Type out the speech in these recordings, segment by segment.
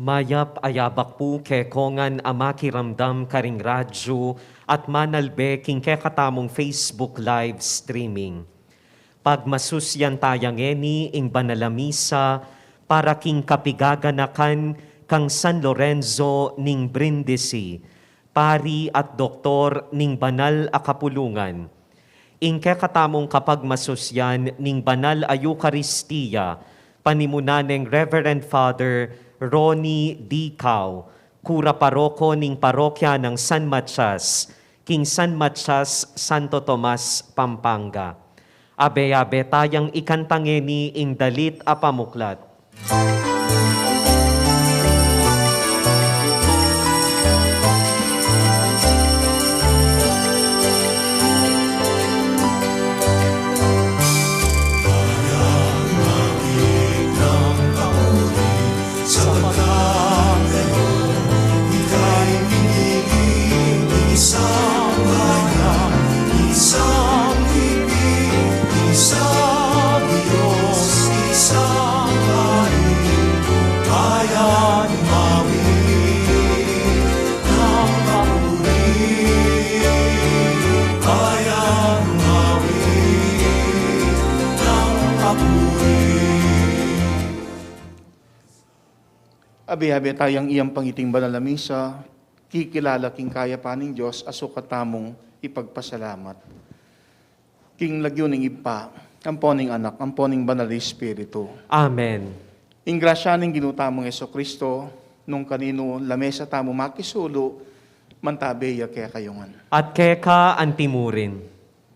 Mayap ayabak po kekongan amakiramdam karing radyo at manalbe king kekatamong Facebook live streaming. Pagmasusyan tayangeni ing banalamisa para king kapigaganakan kang San Lorenzo ning Brindisi, pari at doktor ning banal a kapulungan. Ing kekatamong kapagmasusyan ning banal a Eucharistia, panimunan ng Reverend Father Ronnie D. Cao, Kura Paroko ning Parokya ng San Matias, King San Matias, Santo Tomas, Pampanga. Abe-abe tayang ikantangeni ing dalit a pamuklat. Abi-abi tayang iyang pangiting banal na misa, kikilala king kaya pa ng Diyos, asukat tamong ipagpasalamat. King lagyo ning ipa, amponing anak, amponing banal na Espiritu. Amen. Ing grasya ning ginutamong Jesucristo, nung kanino lamesa tamo makisulo, mantabeya kaya kayongan. At keka antimurin.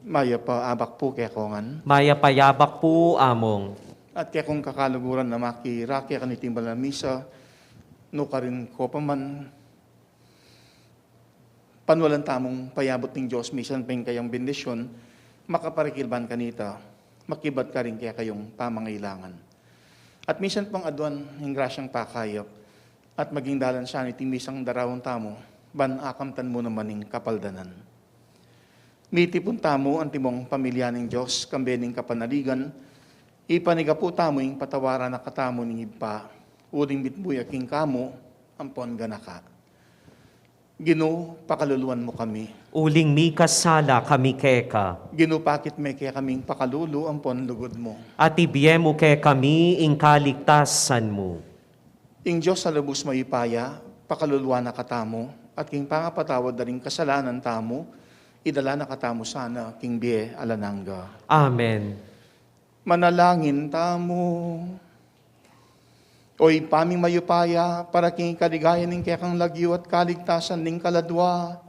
Maya pa abak po kaya kongan. Maya payabak po among. At kaya kung kakaluguran na makiraki kaniting banal na misa, no ka rin ko pa man, panwalan tamong payabot ng Diyos, misan pa yung kayang bendisyon, makaparikilban kanita, makibat ka rin kaya kayong pamangailangan. At misan pang aduan, yung grasyang pakayap, at maging dalan siya ni timisang darawang tamo, ban akamtan mo naman yung kapaldanan. Mitipon tamo ang timong pamilya ng Diyos, kambening kapanaligan, ipaniga po tamo yung patawaran na katamo ng ipa, uling bitbuya king kamo, ampon ganaka. Gino, pakaluluan mo kami. Uling mi kasala kami keka. Gino, pakit may kaya kaming pakalulu, ampon lugod mo. At ibiyemo ke kami ing kaligtasan mo. Ing Diyos sa lubos maipaya, pakaluluan na katamo, at king pangapatawad na rin kasalanan tamo, idala na katamo sana, king biye alananga. Amen. Manalangin tamo. Oy paming mayupaya, para king kaligayan ng kekang lagyo at kaligtasan ning kaladwa.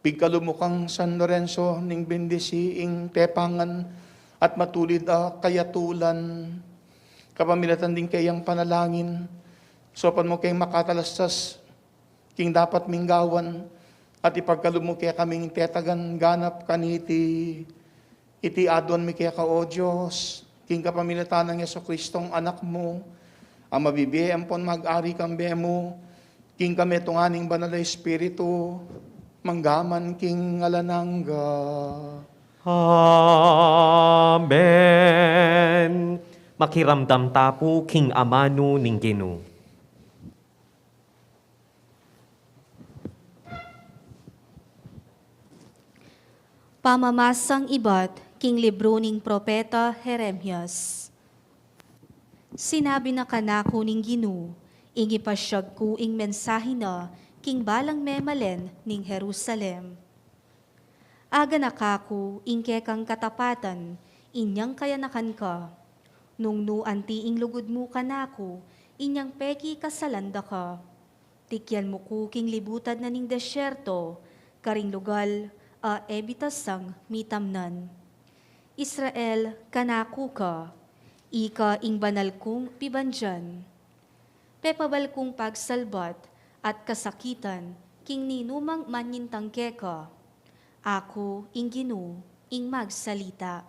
Pigkalumukang San Lorenzo ning Brindisi ing tepangan at matulid a kayatulan. Kapamilatan din kayang panalangin. Sopan mo kayong makatalastas, king dapat minggawan, at ipagkalumo kaya kaming tetagan ganap kaniti. Iti adwan mi kaya ka o Diyos, king kapamilatan ng Yeso Kristong anak mo, ang mabibiyayang pon mag-ari kambe mo, king kami tunganing banal na Espiritu, manggaman king alanangga. Amen. Makiramdam tapo king amano ning Ginoo. Pamamasang ibat king libro ning propeta Jeremias. Sinabi na kanako ning Ginoo, ing ipasyag ko ing mensahe na king balang memalen ning Jerusalem. Aga nakako ing kekang katapatan, inyang kayanakan ka. Nung anti ing lugod mo kanako, inyang peki kasalanda ka. Tikyan mo ko king libutan na ning desyerto, karing lugal a ebitasang mitamnan. Israel, kanako ka. Ika ing banal kong pibandyan. Pepabal kong pagsalbat at kasakitan, king ninumang manyintang keka. Ako ing Ginoo ing magsalita.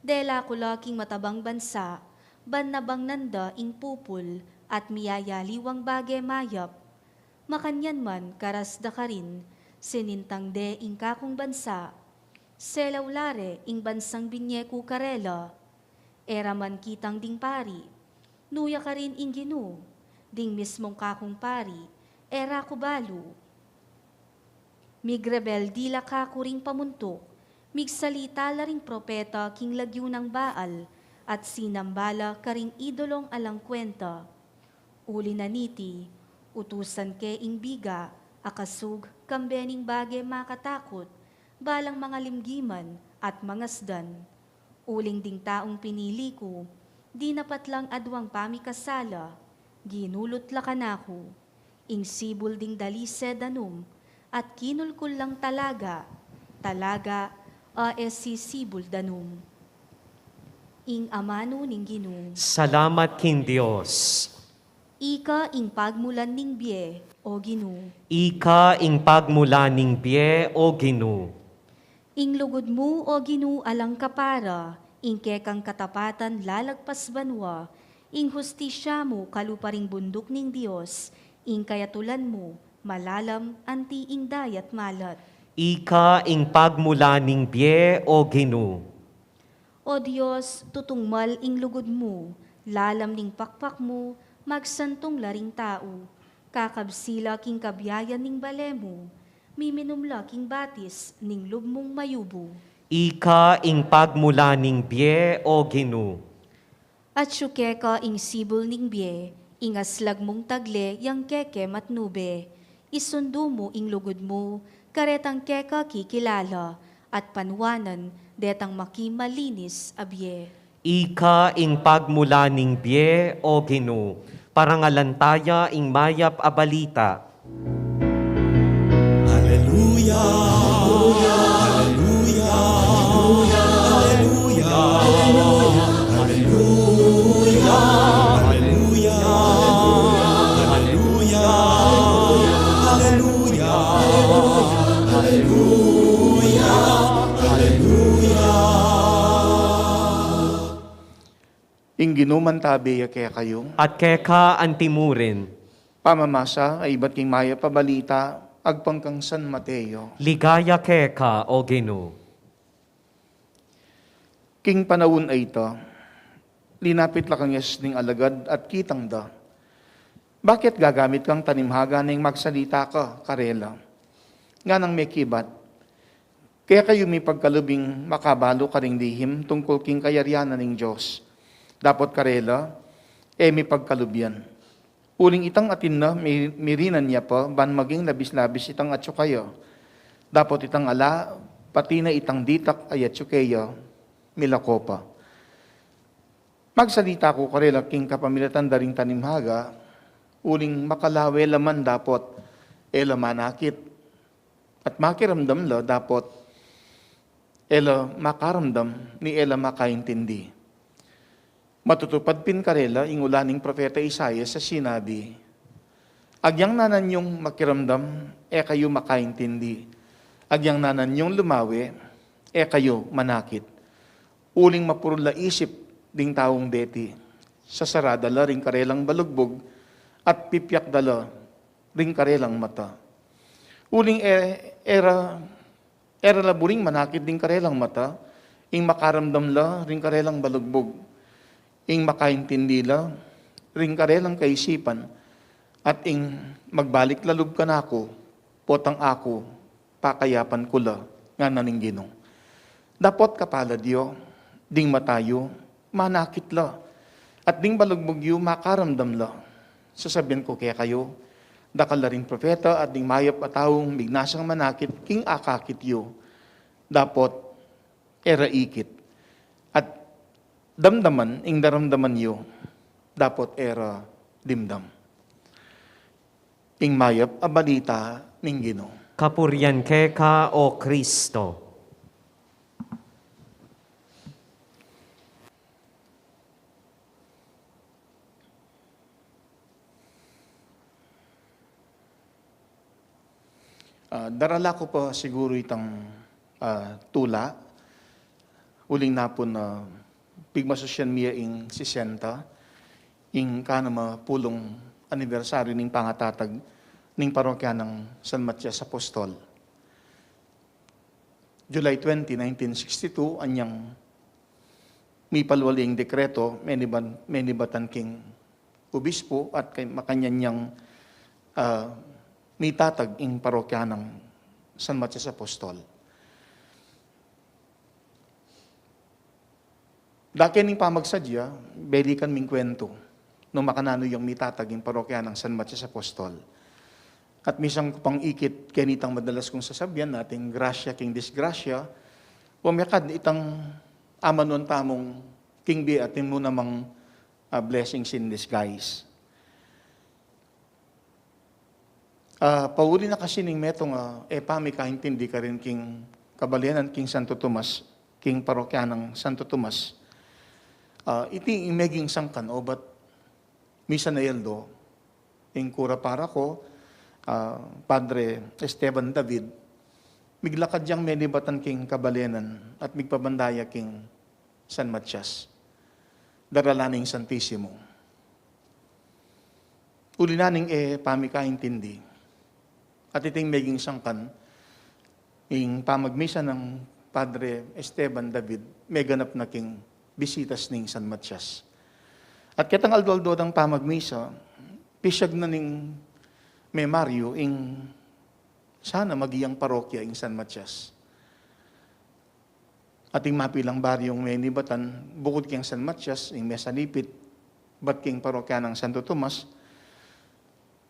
Dela ko laking matabang bansa, ban nabang nanda ing pupul at miyayaliwang bage mayap. Makanyan man karas da karin, sinintang de ing kakong bansa. Selawlare ing bansang binyeku karela. Era man kitang ding pari, nuya ka rin ing Ginoo, ding mismong kakong pari, era ko balo. Migrebel dila kako ring pamuntok, migsalita la ring propeta king lagyo ng Baal, at sinambala karing idolong alang kwenta. Uli na niti, utusan ke ing biga, akasug kambening bage makatakot, balang mga limgiman at mangasdan. Uling ding taong pinili ko, di napatlang adwang pamikasala, ginulot la kanako, ing sibul ding dalise danum, at kinulkul lang talaga si sibul danum. Ing amano ning Ginoo, Salamat king Dios. ika ing pagmulan ning biye, o Ginoo. Ika ing pagmulaning biye o Ginoo. Ing lugod mo, o Ginoo, alang kapara, ing kekang katapatan lalagpas banwa, ing hustisya mo kaluparing bundok ning Dios, ing kayatulan mo, malalam anti ing dayat malat. Ika ing pagmulaning biye o Ginoo. O Diyos, tutungmal ing lugod mo, lalam ning pakpak mo, magsantong laring tao, kakabsila king kabyayan ning balemo, miminumla king batis ning lubmong mayubo. Ika ing pagmulaning biye o Ginoo. At syukeka ing sibol ning biye, ing aslag mong tagle yang keke matnube, isundo mo ing lugod mo, karetang keka kikilala, at panwanan, detang makimalinis abye. Ika ing pagmulaning biye o Ginoo. Parangalantaya ing mayap a balita. Hallelujah. Hallelujah. Hallelujah. Hallelujah. Hallelujah. Hallelujah. Hallelujah. Hallelujah. Hallelujah. Ing ginuman tabi kaya kayo, At keka antimurin. pamamasa ay iba't king maya pabalita, agpangkang San Mateo. Ligaya keka o Ginoo. King panawon ay ito, linapit la kang yes ning alagad at kitang da. Bakit gagamit kang tanimhaga ning magsalita ka, karela? Nga nang may kibat. Kaya kayo may pagkalubing makabalo ka ring lihim tungkol king kayaryanan ning Diyos. Dapat karela, may pagkalubyan. Uling itang atin na, mirinan niya pa, ban maging labis-labis itang atso kayo. Dapat itang ala, pati na itang ditak ay atso kayo, milako pa. Magsalita ko karela king kapamilatan daring tanimhaga, uling makalawe laman dapat, lamanakit. At makiramdam la dapat, makaramdam ni makaintindi. Matutupad pin karela, ingulaning propeta Isaiah sa sinabi, agyang nanan yung makiramdam, kayo makaintindi. Agyang nanan yung lumawi, kayo manakit. Uling mapurula isip ding taong deti, sa saradala ring karelang balugbog, at pipyak dala ring karelang mata. Uling era laburing manakit ding karelang mata, ing makaramdam la ring karelang balugbog, ing makaintindi la, ring karelang kaisipan, at ing magbalik lalub ka na ako, potang ako, pakayapan ko la, nga naning Ginoo. Dapot kapala Diyo, ding matayo, manakit la, at ding balugbog yu, makaramdam la. Sasabihin ko kaya kayo, dakal la ring propeta, at ding mayap at taong bignasang manakit, king akakit yu, dapot era ikit. At damdaman, ing daramdaman yu, dapot era dimdam. Ing mayap a balita ning Ginoo. Kapuryan keka o Kristo. Darala ko pa siguro itang tula. Uling napon na pigmasosyan miya ing 60, ing kanama pulong anibersaryo ning pangatatag ning parokya ng San Matias Apostol. July 20, 1962, anyang may palwaling dekreto, menibatan king obispo at makanyanyang may tatag ing parokya ng San Matias Apostol. Daki ning pamagsadya, belikan ming kwento nung makanano yung may tatag ing parokya ng San Matias Apostol. At misang pang ikit, kenitang madalas kong sasabyan nating grasya king disgrasya, pumikad itang amanon tamong king bi atin mo namang blessings in disguise. Pauli na kasi ning metong pami kaintindi ka rin king kabalianan king Santo Tomas, king parokya ng Santo Tomas. Iti imeging sangkan o ba't misa na yeldo, ing kura para ko, Padre Esteban David, miglakad yang menibatan king kabalianan at migpabandaya king San Matias. Daralaning Santissimo. Uli naning pami kaintindi. At iting meging sangkan, ing pamagmisa ng Padre Esteban David, may ganap na king bisitas ning San Matias. At kitang aldo-aldo ng pamagmisa, pisyag na ning memaryo ing sana magiyang parokya ing San Matias. Ating mapilang baryong may nibatan, bukod king San Matias, ing mesalipit, bat king parokya ng Santo Tomas,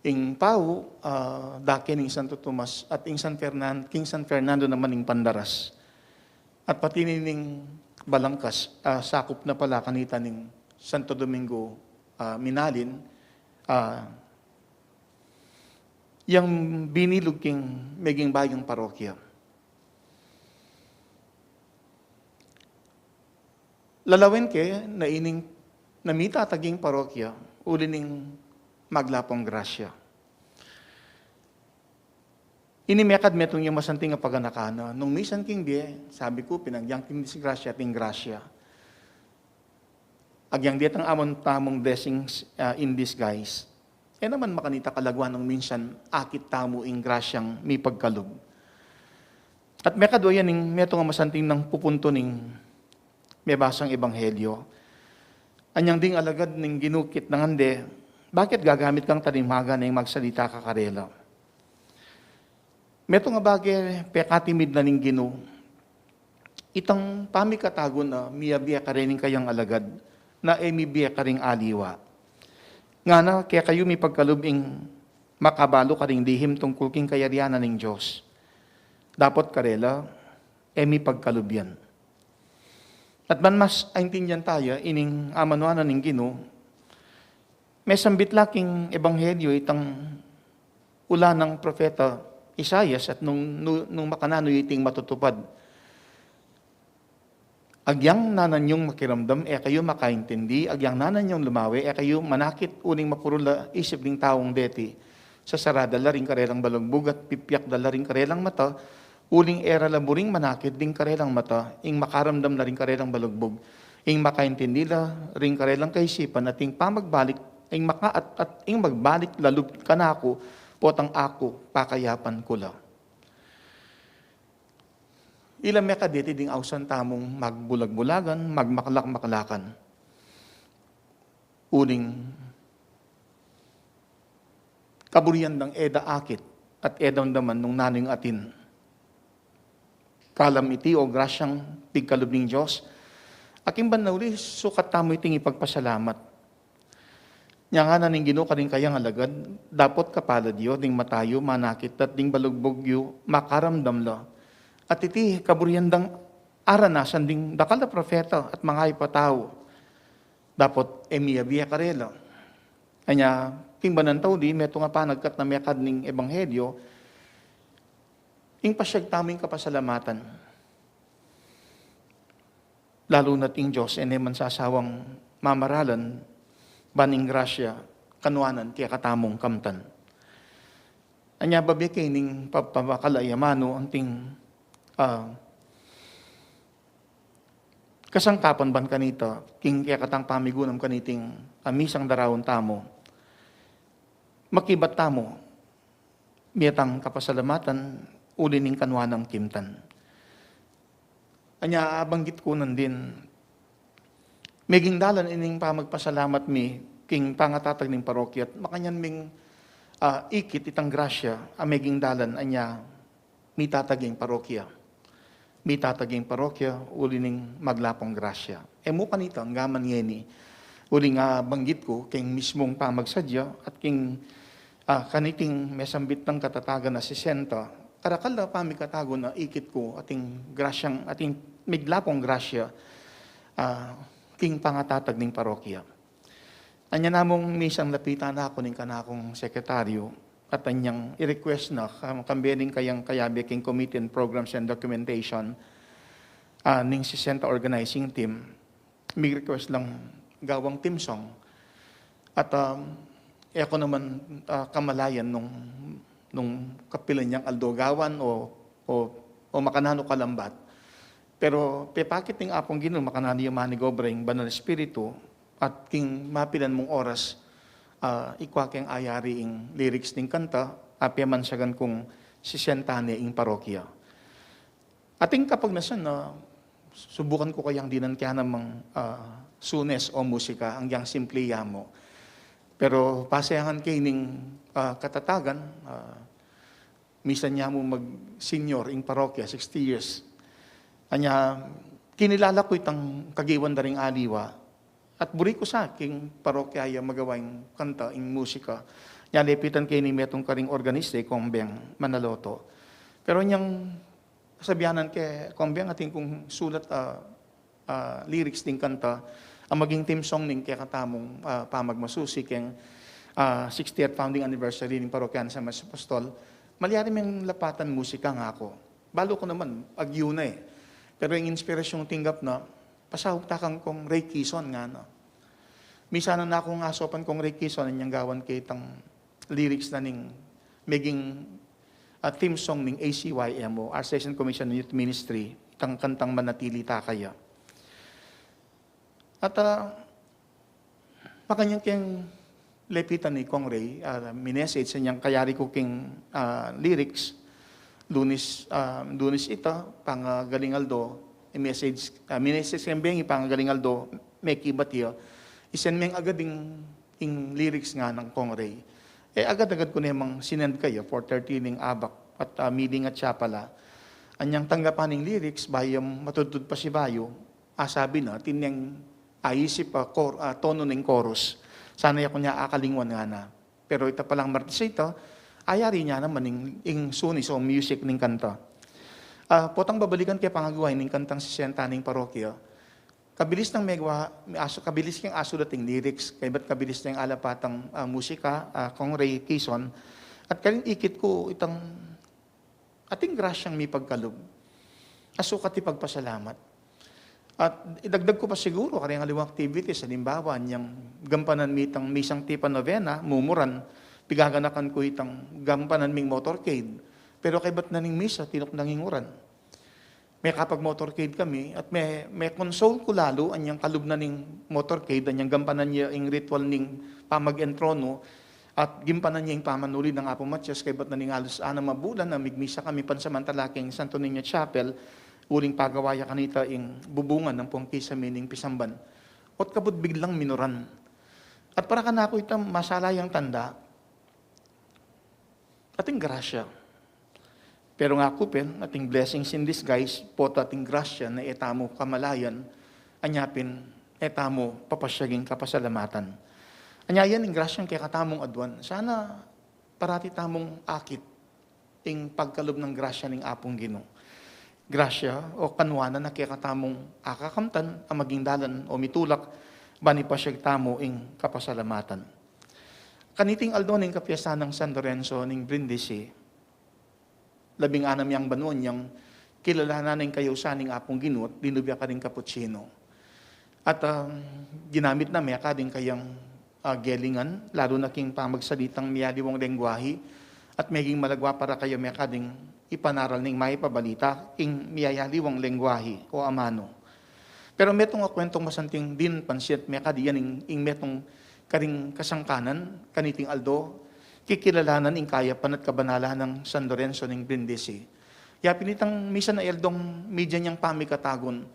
ing Pau, dake ning Santo Tomas, at ing King San Fernando naman ing Pandaras. At pati ning Balangkas, sakop na pala kanita ning Santo Domingo Minalin, yang binilog king meging bayong parokya. Lalawin ke na ining namita taging parokya, uli ning maglapong grasya. Inimekad metong yung masanting nga paganakana. Nung misan king biye, sabi ko, pinagyang king disgrasya, ting grasya. Agyang diet ang amon tamong blessings in disguise. Naman makanita kalagwan ng minsan, akit tamo ing grasyang may pagkalog. At mekado yan ning metong nga masanting ng pupunto ning may basang ebanghelyo. Anyang ding alagad ning ginukit ng ande, bakit gagamit kang tanimaga na yung magsalita ka karela? Meto nga bagay, pekatimid na ning Ginoo. Itang pamikatago na miyabiya ka rin kayang alagad, na mibiya ka ring aliwa. Nga na, kaya kayo may pagkalubing makabalo ka ring lihim tungkol king kayarianan ng Diyos. Dapat karela, may pagkalubyan. At man mas aintindihan tayo, ining amanuanan ng Ginoo, may sambit laking ebanghelyo itang ula ng propeta Isaias at nung makanano iting matutupad. Agyang nanan yung makiramdam, kayo makaintindi, agyang nanan yung lumawi, kayo manakit uning mapurula isip ng taong deti. Sa sarada laring karelang balagbog at pipyak dalaring karelang mata, uling era laburing manakit ding karelang mata, ing makaramdam na ring karelang balagbog, ing makaintindi la ring karelang kaisipan at ing pamagbalik, ing ing magbalik lalub kanako, potang ako, pakayapan ko la. Ilang mekaditi ding ausan tamong magbulag-bulagan, magmakalak-makalakan. Uling kaburian ng eda akit at edang daman nung naning atin. Kalam iti o grasyang pigkalub ng Diyos. Aking banawli, sukat tamo iting ipagpasalamat. Nya nga naning Ginoo kaning kayang alagad, dapat kapala Diyo, ding matayo, manakit, at ding balugbog yu, makaramdam la. At iti kaburyandang aranasan ding dakal na propeta at mga ipatao. Dapat miyabiya karela. Kanya, king banantaw di, meto nga pa nagkat na mekad ning ebanghelyo, ing pasyag taming kapasalamatan. Lalo na ting Diyos, man sasawang mamaralan, baning grasya, kanuanan, kaya katamong kamtan. Anya babi kay ning papabakalayamano ang ting kasangkapan ban kanita, king kaya katang pamigunam kaniting amisang darawon tamo, makibat tamo, miyatang kapasalamatan, uli ning kanuanang kimtan. Anya abanggit ko nan din, meging dalan ining pamagpasalamat mi, king pangatatag ng parokya, at makanyan ming ikit itang grasya, ameging dalan, anya, mi tataging parokya. Mi tataging parokya, uli ning maglapong grasya. Mo kanita, ang gaman yeni, uli nga banggit ko, king mismong pamagsadya, at king kaniting mesambit ng katatagan na 60, karakal na pamikatago na ikit ko, ating grasyang, ating miglapong grasya, king pangatatag ng parokya. Anya namong misang lapitan na ako ng kanakong sekretaryo at anyang i-request na kambening kayang kayabi king Committee on Programs and Documentation ning 60 organizing team. May request lang gawang team song. At ako naman kamalayan nung kapilan niyang aldogawan o makanano kalambat. Pero pepakit ng apong Ginoo makanani yung manigobreng banal espiritu at king mapilan mong oras ikwa keng ayari ing lyrics ng kanta apiaman siyagan kung sisentane ing parokya. Ating kapag nasan na subukan ko kayang dinan kaya namang sunes o musika hanggang simple mo. Pero pasayangan kay ning katatagan misan niya mo mag-senior ing parokya 60 years. Anya, kinilala ko itang kagiwan daring aliwa at buri ko sa aking parokya ay magawaing kanta, ing musika. Nya, lepitan kayo ni metong karing organiste, Kombeng Manaloto. Pero niyang sabihanan kay Kombeng ating kung sulat lyrics ting kanta, ang maging team song ning kaya katamong pamagmasusi keng 60th founding anniversary ng parokyan sa Mas Apostol, malyari may lapatan musika nga ako. Balo ko naman, agyo na eh. Pero yung inspirasyong tinggap na, pasahog takang kong Ray Kison nga na. Misanan na akong asopan kong Ray Kison, niyang gawan kay itang lyrics na ning maging theme song ning ACYMO, Our Station Commission on Youth Ministry, itang kantang Manatili Takaya. At makanyang keng lepitan ni Kong Ray, minessage sa niyang kayari ko king lyrics, Lunis ita, pangagalingaldo, message kembeng pangagalingaldo, may kibatiyo, isen meng agad ing lyrics nga ng Kong Ray. Agad-agad ko namang sinend kayo for 30 ning abak at meeting at siya pala. Anyang tanggapan ng lyrics, bayang matutod pa si Bayo, sabi na, tinyang ayisip tono ng chorus. Sana ako niya akalingwan nga na. Pero ito palang martis ito, ayari niya naman ing sunis o music ng kanta. Potang babalikan kaya pangagawain ng kantang sisenta ng parokya. Kabilis ng kabilis kang aso dating lyrics, kaya ba't kabilis ng alapatang musika, Kong Ray Kison, at kaling ikit ko itang ating grasyang may pagkalog. Asukat ipagpasalamat. At idagdag ko pa siguro kaya aliwang activities, halimbawa, niyang gampanan mitang misang tipa novena, mumuran, pigaganakan ko itang gampanan ming motorcade. Pero kay ba't naning misa, tinok nanginguran. May kapag motorcade kami, at may console ko lalo, anyang kalub na ning motorcade, anyang gampanan niya ing ritual ning pamag-entrono, at gimpanan niya yung pamanuli ng Apo Matias, kay ba't naning alos mabulan, na migmisa kami pansamantalaking Santo Niño Chapel, uling pagawaya kanita ing bubungan ng pong kisa mining pisamban. Ot kabut biglang minuran. At para kanako itang masalayang tanda, ating grasya. Pero nga kupin, ating blessings in disguise, po ating grasya na etamo kamalayan, anyapin, etamo papasyaging kapasalamatan. Anyayan ang grasyang kaya katamong adwan. Sana parati tamong akit ing pagkalob ng grasya ng Apong Ginoo. Grasya o kanwana na kaya katamong akakamtan ang maging dalan o mitulak bani pa siya tamo ing kapasalamatan. Kaniting aldo ning kapiyasan ng San Lorenzo ning Brindisi, 16 yang banuan yang kilalanan ng kayo sa ning Apong Ginoo at dinubya ka rin kaputsino. At ginamit na may akading kayang gelingan, lalo na king pamagsalitang miyaliwang lengguwahe at maging malagwa para kayo may akading ipanaral ng may pabalita ing miyayaliwang lengguwahe o amano. Pero metong kwentong masanting din pansit may kadiyan ing metong karing kasangkanan, kaniting aldo, kikilalanan ing kaya panat kabanalan ng San Lorenzo ng Brindisi. Ya pinitang misa na eldong media niyang pamikatagon,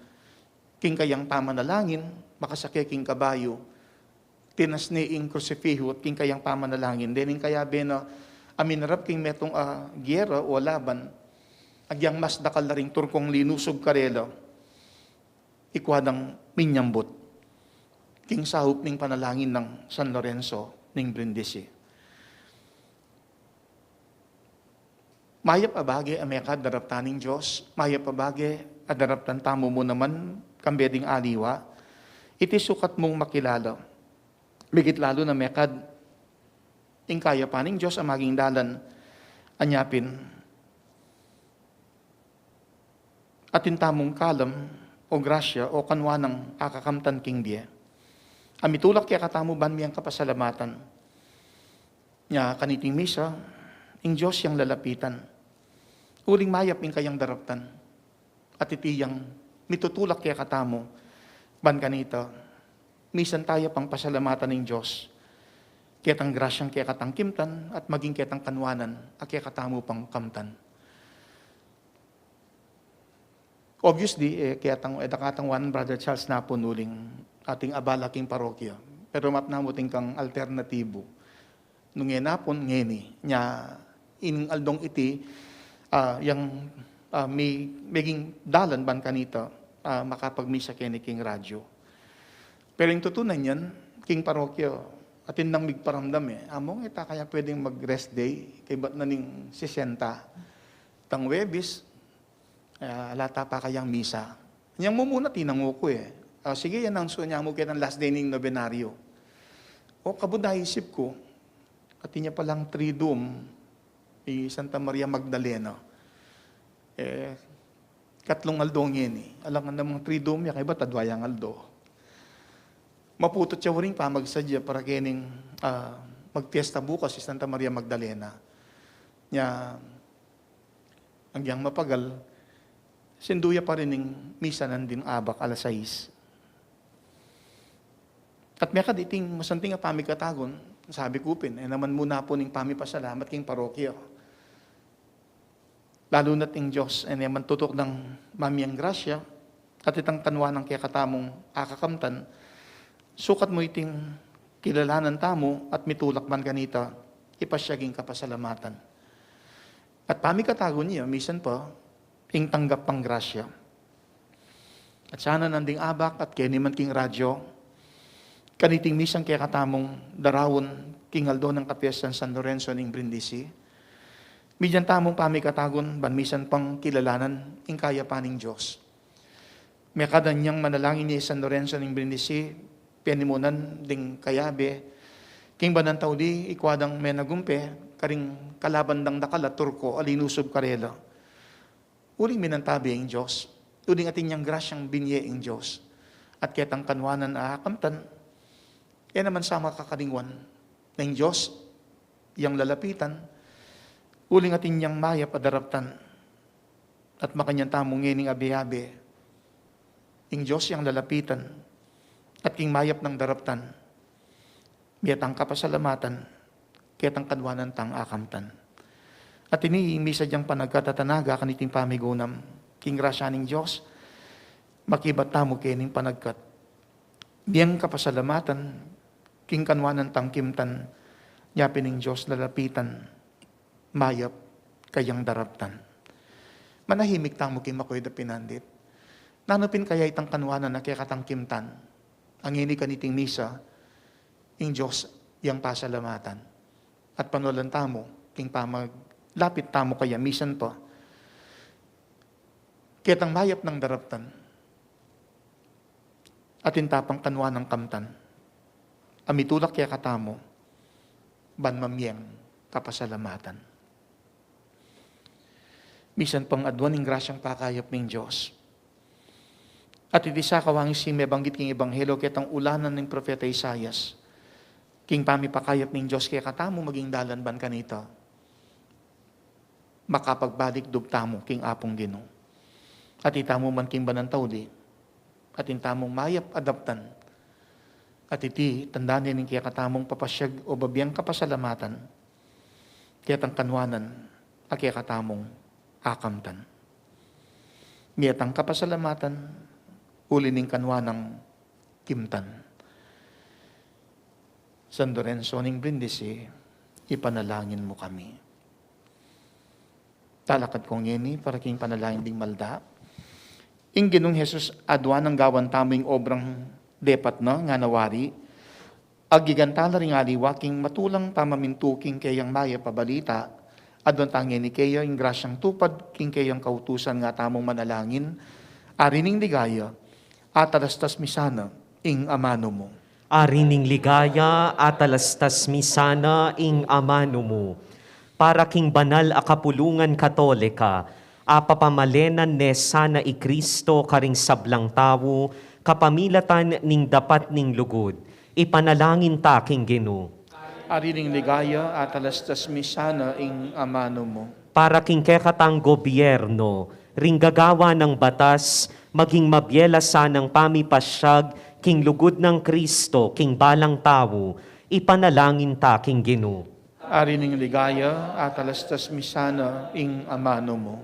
king kayang pamanalangin, makasakay king kabayo, tinas ni ing crucifijo at king kayang pamanalangin. Dening kaya beno, aminarap king metong giyera o laban, agyang mas dakal na ring turkong linusog karelo, ikwadang minyambot, king sahup ning panalangin ng San Lorenzo ning Brindisi. Mayap abage amekad daraptaning Diyos, mayap abage adaraptan tamo mo naman kambeding aliwa, iti sukat mong makilala. Bigit lalo na mekad, ing kaya paning Diyos ang maging dalan, anyapin, atin tamong kalam o grasya o kanwa ng akakamtan king diye. Amitulak kaya katamo ban miyang kapasalamatan. Nya kaniting misa, ing Diyos yang lalapitan. Uling mayap ing kayang daraptan. At itiyang mitutulak kaya katamo, ban kanita, misan tayo pang pasalamatan ng Diyos. Kaya tang grasyang kaya katang kimtan at maging kaya tang kanwanan at kaya katamo pang kamtan. Obviously, kaya tang edakatang one, Brother Charles na po nuling ating abalaking parokya. Pero mapnamuting kang alternatibo. Nung yenapon, ngeni, niya ining aldong iti, yang may maging dalan ban kanita, makapagmisa kini king radyo. Pero yung tutunan yan, king parokya, atin nang migparamdam among ita kaya pwedeng mag-rest day, kay ba't na ning 60, tang Webis, alata pa kayang misa. Yang mo muna tinango ko sige, yan ang sunya mo kaya ng last day ning nobenaryo. O kabuda isip ko, atin niya palang Triduum, Santa Maria Magdalena. Katlong aldong yan Alangan namang Triduum, kaya ba tadwayang aldo. Maputot siya rin pa magsadya para kining magtiesta bukas si Santa Maria Magdalena. Nya, hanggang mapagal, sinduya pa rin ng misa nandin abak alas 6. At may kaditing masanting nga pamikatagon, sabi kupin, naman muna po ning pamipasalamat king parokya. Lalo na't ing Diyos, naman tutok ng mamiyang grasya, at itang kanwa ng kaya katamong akakamtan, sukat mo iting kilalanan tamo at mitulak man ganita, ipasyaging kapasalamatan. At pamikatagon niya, misan pa, ing tanggap pang grasya. At sana nanding abak at kaya man king radyo, kaniting misang kaya katamong darawon king aldo ng kapiestan San Lorenzo ning Brindisi, midyan tamong pamikatagon, banmisan pang kilalanan, ing kaya paning Diyos. May kadanyang manalangin ni San Lorenzo ning Brindisi, pianimunan ding kayabe, king banantaw di, ikwadang menagumpe, karing kalabandang dakala, turko, alinusob karela. Uling minantabi ang Diyos, uling atin niyang grasyang binye ang Diyos, at ketang kanwanan akamtan, kaya naman sama kakalingwan, ng Diyos, yang lalapitan, uling atin niyang mayap adaraptan, at makanyang tamong ngening abe-abe, ing Diyos yang lalapitan, at king mayap ng daraptan, biyatang kapasalamatan, ketang kanwanan tang akamtan. At ini misa diyang panagkatatanaga kaniting pamigunam, king grasya ning Diyos, makibat tamo kening panagkat. Biyang kapasalamatan, king kanwanan tang kimtan, yapin ning Diyos lalapitan, mayap kayang daraptan. Manahimik tamo king makoy da pinandit. Nanupin kaya itang kanwanan na kaya katang kimtan, ang ini kaniting misa, ing Diyos yang pasalamatan. At panulan tamo, king lapit tamo kaya, misan pa. Kitang mayap ng daraptan, at intapang kanwa ng kamtan, amitulak kaya katamo, ban mamyeng kapasalamatan. Misan pang adwan ng grasyang pakayap ng Diyos. At iti sa kawangis si may banggit king Ebanghelo, kitang ulanan ng Propeta Isaias, king pamipakayap ng Diyos kaya katamo maging dalan ban kanita, makapagbalik dugtamo king apong Ginoo. At itamo man king banantaw di, at intamong mayap adaptan, at iti tandaan din kaya katamong papasyag o babiyang kapasalamatan, kaya tang kanwanan, at kaya katamong akamtan. Miyatang kapasalamatan, uli ning kanwanang kimtan. San Lorenzo ning Brindisi, ipanalangin mo kami. Talakat kong yeni, para king panalangin ding malda. Ing Ginong Jesus adwa ng gawan taming obrang depat na nga nawari, agigantala ring aliwa king matulang pamamintuking kayang maya pabalita, adwan tangin ni kayo ing grasyang tupad king kayang kautusan nga tamong manalangin, arining ligaya, at alastas misana ing amano mo. Arining ligaya at alastas misana ing amano mo. Para king banal a kapulungan katolika, apapamalenan ne sana i Kristo karing sablang tawo, kapamilatan ning dapat ning lugod, ipanalangin ta king Ginoo. Arining ligaya at alastas misana ing amano mo. Para king kekatang gobyerno, ring gagawa ng batas, maging mabyela sanang pamipasyag, king lugod ng Kristo, king balang tawo, ipanalangin ta king Ginoo. Arining ligaya at alastas misana ing amano mo.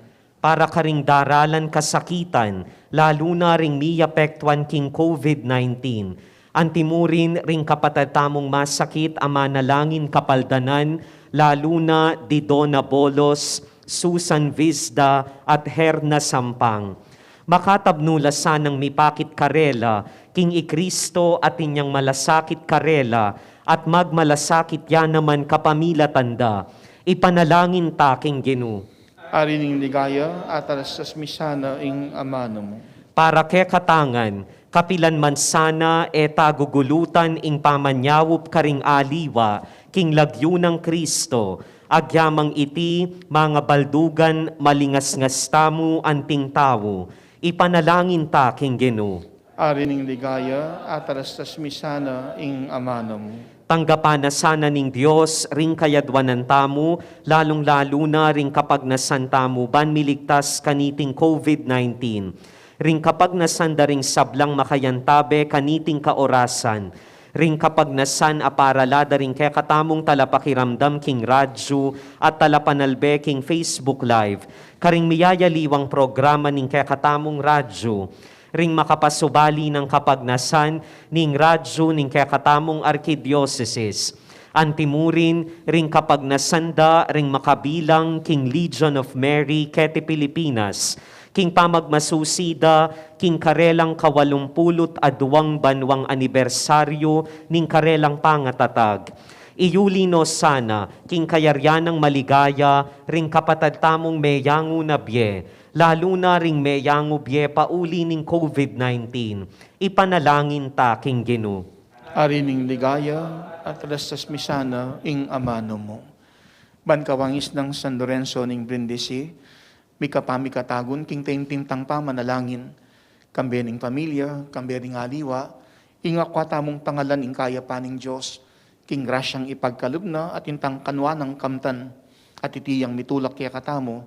Para karing daralan kasakitan, lalo na ring miyapektuan king COVID-19, antimurin ring kapatatamong masakit ama nalangin kapaldanan, lalo na di Dona Bolos, Susan Vizda at Herna Sampang. Makatabnula sanang mipakit karela, king ikristo at inyang malasakit karela, at magmalasakit yan naman kapamila tanda, ipanalangin ta king Ginoo. Arining ligaya at alastas misana ing amano mo. Para kekatangan, kapilan man sana tagugulutan ing pamanyawop karing aliwa, king lagyo ng Kristo, agyamang iti mga baldugan malingas-ngas tamo anting tawo, ipanalangin ta king Ginoo. Arining ligaya at alastas misana ing amano mo. Tanggapan na sana ning Diyos ring kayadwanan tamo, lalong-lalo na ring kapag nasan tamo ban miligtas kaniting COVID-19. Ring kapag nasanda ring sablang makayantabe kaniting kaorasan. Ring kapag nasan aparalada ring kekatamong talapakiramdam king radyo at talapanalbe king Facebook Live. Karing miyayaliwang programa ning kekatamong radyo. Ring makapasubali ng kapagnasan ning radyo ning kakatamong arkidioceses. Antimurin ring kapagnasanda ring makabilang king Legion of Mary kete Pilipinas. King pamagmasusida king karelang 82 banwang anibersaryo ning karelang pangatatag. Iulino sana king kayaryanang maligaya ring kapatadtamong meyango na bye, lalo na ring meyango bye pauli ning COVID-19. Ipanalangin ta king Ginoo. Arining ligaya at alastas misana ing amano mo. Bankawangis ng San Lorenzo ning Brindisi, mikapamikatagon king taimtimtang pa manalangin, kambening pamilya, kambening aliwa, ingakwatamong pangalan ing kaya paning Diyos, king grasyang ipagkalubna at intang kanwa ng kamtan, at itiyang mitulak kaya katamo,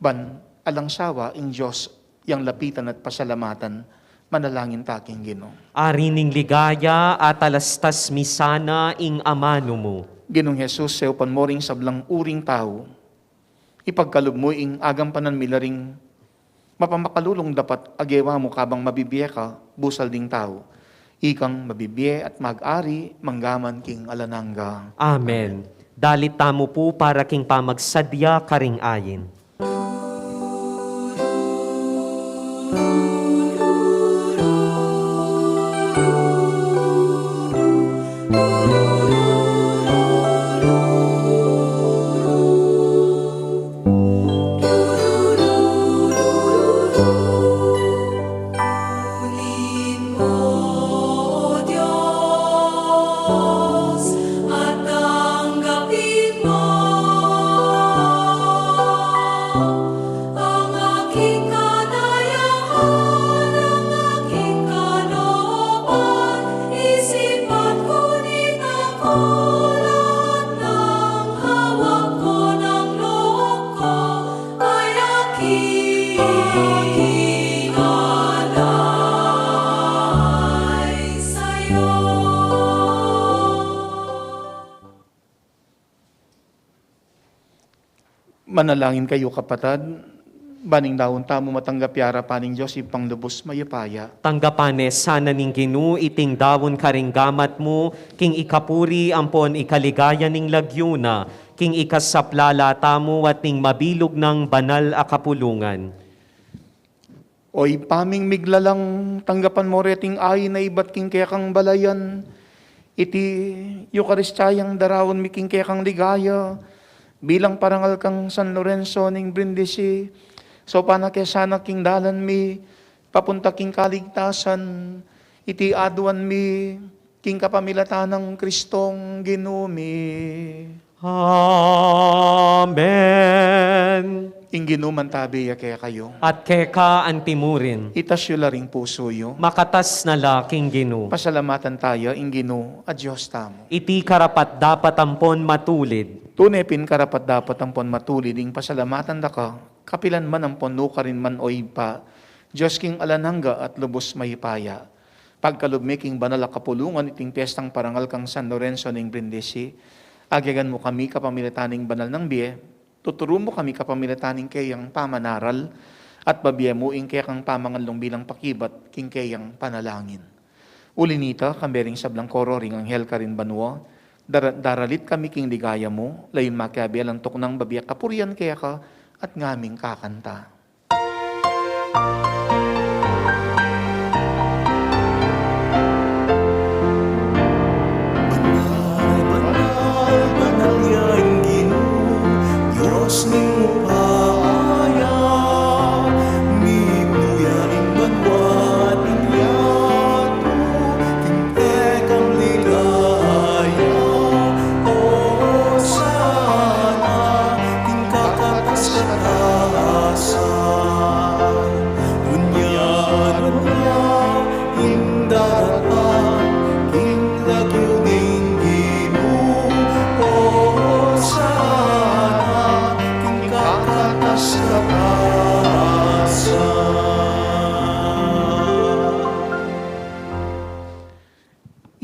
ban alang sawa ing Diyos, yang lapitan at pasalamatan, manalangin taking Ginoo. Arining ligaya at alastas misana ing amano mo. Ginong Jesus, sa upan mo ring sablang uring tao, ipagkalub mo ing agampanan milaring mapamakalulong dapat agewa mo kabang mabibiye ka, busal ding tao. Ikang mabibiye at mag-ari, manggaman king alanangga. Amen. Dalit tamo po para king pamagsadya karing ayin. Manalangin kayo kapatid, Baning daon tamo matanggap yara paning Diyos ipang lubos mayapaya. Tanggapane sana ning Ginoo iting dawon karinggamat mo, king ikapuri ampon ikaligaya ning lagyuna, king ikasaplala tamo at ning mabilog ng banal a kapulungan. O ipaming miglalang tanggapan mo reting ay na ibat king kaya kang balayan, iti Eucharistiyang darawon mi king kaya kang ligaya, bilang parangal kang San Lorenzo ning Brindisi, so panakesana king dalan mi, papunta king kaligtasan, iti aduan mi, king kapamilatan ng Kristong Ginumi. Amen. Ing ginuman tabi ya kaya kayo. At keka antimurin, Itasyo laring puso yo. makatas na laking Ginoo. Pasalamatan tayo, ing Gino, a Diyos tamo. Iti karapat dapat ampon matulid, Tunepin karapat dapat ang pon matulid, ing pasalamatan da ka, kapilan man ang pono ka rin man o pa, Diyos king alanangga at lubos mahipaya. Pagkalubmi king banal a kapulungan, iting piyestang parangal kang San Lorenzo ning Brindisi, agyagan mo kami kapamilitaning banal ng biye, tuturo mo kami kapamilitaning kayang pamanaral, at babiya mo ing kayang pamangalong bilang pakibat, king kayang panalangin. Ulinita, kambering sablang koro, ring anghel ka rin banwa, daralit kami king ligaya mo, layon makiabi alang tuknang babiya kapurian kaya ka, at ngaming kakanta. Banal yan Ginoo, Diyos ning upaya, mibuyaring banwat inyato, kintekang ligaya, o sana, tingkakatas-katasan, dunyan, indaratan, king lagyuning Ginoo, o sana, tingkakatas-katasan.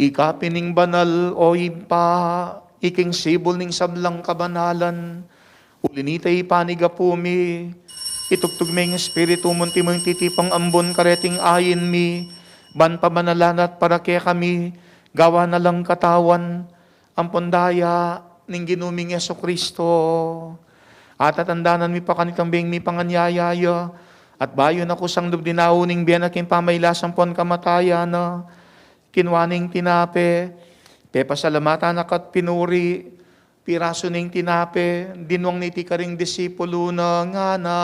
Ikapining banal o ipa, iking sibol ning sablang kabanalan, ulinitay panigapumi, itugtog may ng espiritu munti mo yung titipang ambon kareting ayin mi, ban pabanalan at para kaya kami, gawa na lang katawan, ang pondaya ning ginuming Yeso Kristo. At atandanan mi pa kanikambing mi panganyayaya, at bayo na kusang dubdinaw ning biyan aking pamaylasang pon kamatayan na, kinwaning tinape, pe pasalamatan akat pinuri, piraso ning tinape, dinwang niti karing disipulo na nga na,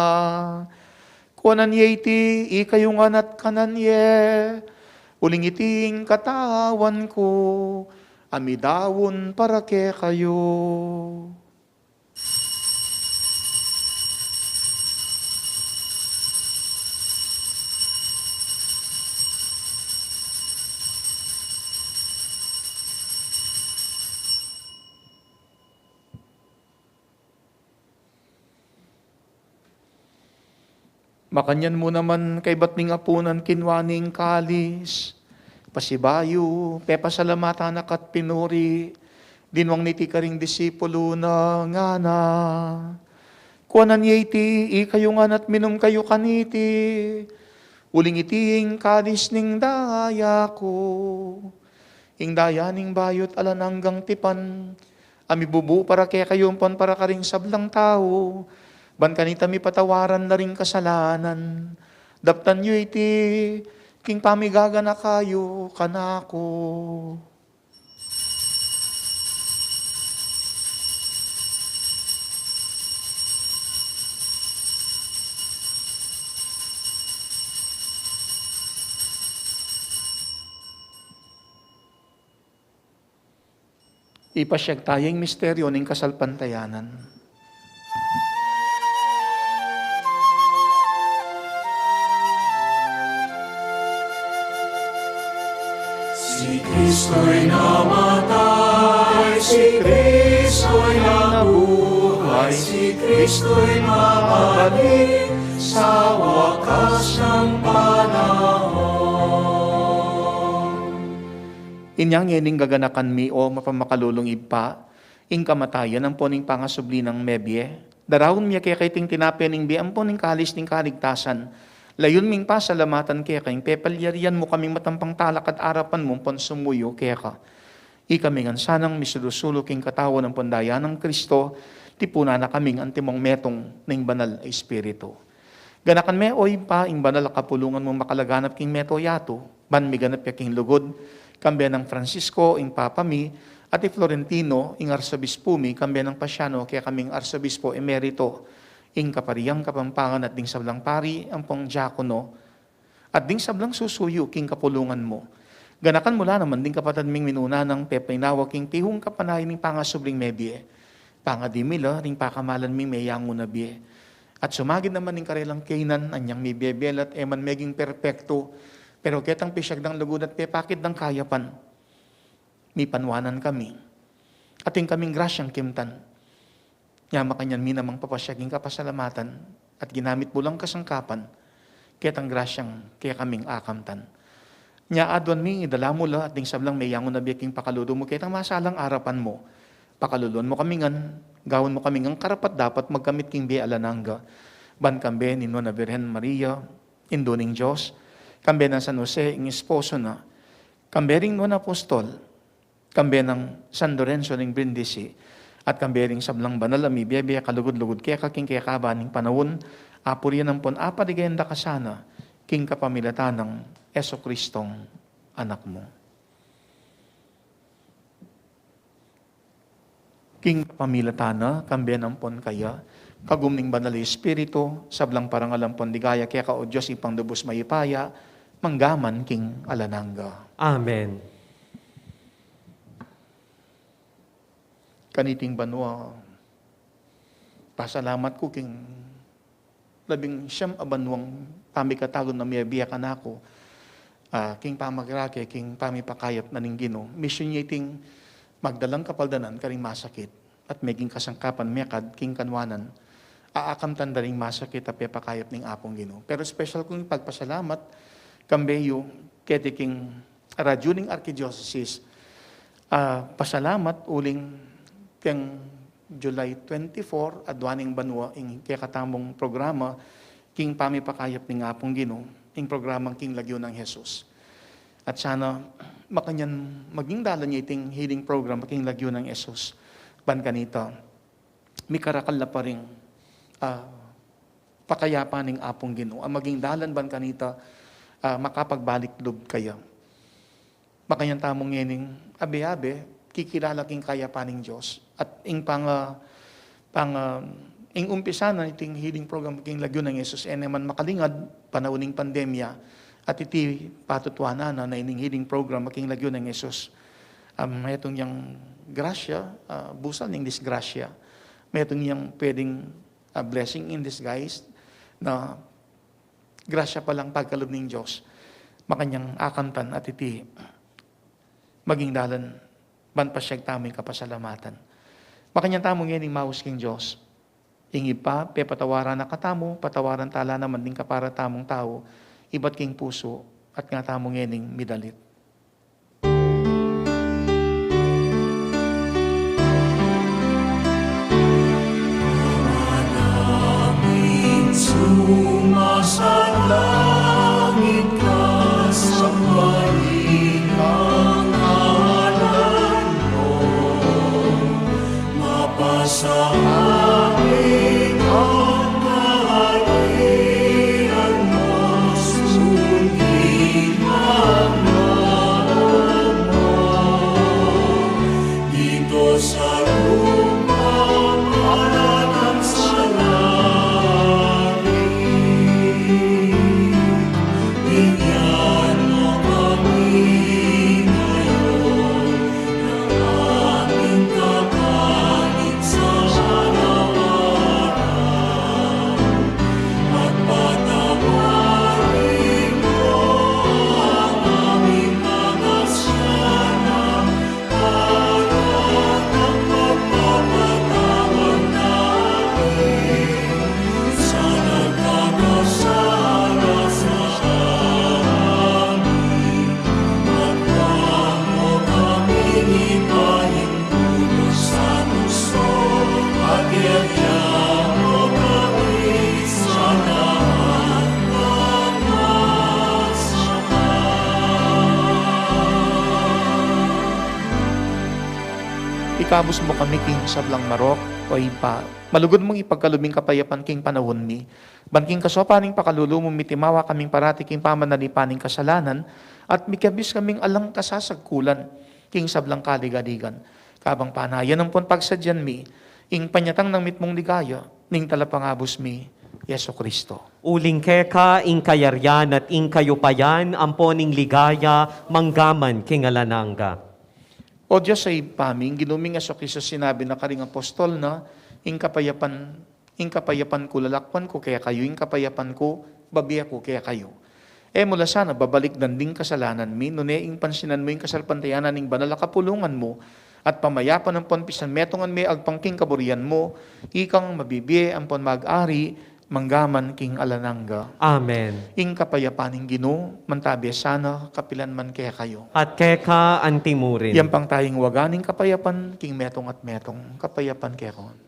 kuanan ye iti, ikayong anat kanan ye, uling iting katawan ko, amidawon para ke kayo. Makanyan mo naman kay batning apunan kinwaning kalis, pasibayo, pepasalamatan akat pinuri, dinwang niti karing disipulo na nga na. Kuanan ye iti, ikayong anat minum kayo kaniti, uling iting kalis ning daya ko, ing daya ning bayot alananggang tipan, amibubu para kaya kayong pon para karing sablang tao, ban kanita mi patawaran na rin kasalanan. Daptan nyo iti, king pamigaga na kayo, kanako. Ipasyag tayong misteryo ng kasalpantayanan. Si Kristo'y namatay, si Kristo'y nabuhay, si Kristo'y mabalik sa wakas ng panahon. Inyang yening gaganakan mi o mapamakalulong ipa, ing kamatayan ang poning pangasubli ng mebye, Darawon miya kaya kaiting tinapening biyan po ning kalis ning kaligtasan. Layon ming pasalamatan kaya kayong pepalyarian mo kaming matampang talakad arapan mo pon sumuyo kaya ka. Ikami ngan sanang misudusulo king katawan ng pandaya ng Kristo, tipuna na kaming antimong metong ning banal ay Espiritu. Ganakan me oy pa ing banal kapulungan mo makalaganap king meto yato, ban mi ganap king lugod, kambya ng Francisco ing Papa mi, at Florentino ing Arsobispo mi, kambya ng Pasiano kaya kaming Arsobispo Emerito, ing Kapariyang Kapampangan at ding sablang pari ang pong diakono, at ding sablang susuyo king kapulungan mo. Ganakan mula naman ding kapatid ming minuna ng pepinawa king tihong kapanay ning pangasubling mebie, pangadimila ring pakamalan ming mayango na bie. At sumagid naman ning karelang kainan, anyang mi bebel at eman meging perpekto, pero ketang pisyag ng lugod at pepakit ng kayapan, mi panwanan kami. Ating kaming grasyang kimtan. Nyama kanyan mi namang papasyaging kapasalamatan at ginamit bulang kasangkapan, ketang grasyang kaya kaming akamtan. Nya adwan mi idala mo la at ding sablang may yangon na biyaking pakaludo mo ketang masalang arapan mo. Pakalulon mo kami ngan, gawon mo kami ngang karapat dapat magkamit king biya alananga. Ban kambe ni Nona Virgen Maria, Indoning Diyos, kambe ng San Jose, ing esposo na, kambe ring Nona Apostol, kambe ng San Lorenzo ng Brindisi, at kambe ring sablang banal ami, biya kalugod-lugod kaya kaking kaya kabaning panawon, apuriyan ng pon apadigenda kasana, king kapamilatan ng Eso Kristong anak mo. King pamilatana, kambiyan ang pon kaya, kagumning banal Espiritu, sablang parang alampon digaya, kaya ka o Diyos ipang dubos mayipaya, manggaman king alananga. Amen. Kaniting banwa, pasalamat ko king labing siyam abanwang pamikatagon na miyabiya ka na ako, king pamagrake, king pamipakayat na ninggino, mission niya iting magdalang kapaldanan karing masakit at meging kasangkapan mekad king kanwanan aakamtan daring masakit at pepakayap ning apong Ginoo. Pero special kong pagpasalamat kambeyo kete king radyo ning Archdiocese pasalamat uling king July 24 adwaning banwa ing kakatamong programa king pamipakayap ning apong Ginoo ing programang king Lagyo ng Jesus. At sana makanyan maging dalan niya iting healing program making Lagyo ng Jesus. Ban kanita, may karakal na pa rin pakayapan ng apong Ginoo. Ang maging dalan ban kanita, makapagbalik loob kaya. Makanyan tamong yening abe-abe, kikilala king kayapan ng Diyos. At ing ing umpisa na iting healing program making Lagyo ng Jesus, naman makalingad, panauning pandemya, at iti patutwana na ining healing program making Lagyo ng Jesus. Mayroong yung grasya, busal ng disgrasya. Mayroong yung pwedeng blessing in disguise na grasya palang pagkalob ng Diyos. Makanyang akamtan at iti maging dalan ban pasyag taming kapasalamatan. Makanyang tamong yan yung maus king Diyos. Ingi pa, pepatawaran na katamo, patawaran tala naman din kapara tamong tao, iba't king puso at nga tamong yening midalit. Sumasalangit ka sa malikang ngalan mo, mapasa amin ang kaharian mo, sundin ang Pagkabus mo kami king sablang marok, o ipa, malugod mong ipagkalubing kapayapan king panahon mi. Banking kasopaning pakalulu mo mitimawa kaming parati king pamanalipaning kasalanan, at mikabis kaming alang kasasagkulan, king sablang kaligadigan. Kabang panayan ng pon pagsadyan mi, ing panyatang ng mitmong ligaya, ning talapangabos mi, Yeso Kristo. Uling keka, ing kayaryan at ing kayupayan, amponing ligaya, manggaman kingalananga. O Diyos sa ipaming, ginuming Yeso Kristo sinabi na karing apostol na, ing kapayapan ko lalakpan ko kaya kayo, ing kapayapan ko babiya ko kaya kayo. Mula sana, babalik danding kasalanan mi, ing pansinan mo yung kasalpantayanan ning banal na kapulungan mo, at pamayapan ng ponpisan metongan may agpangking kaburian mo, ikang mabibiye ang pon mag-ari, manggaman king alananga. Amen. Ing kapayapaning Ginoo, mantabi sana, kapilan man kaya kayo. At keka, antimurin. Yan pang tayong waganing kapayapan, king metong at metong, kapayapan kaya kon.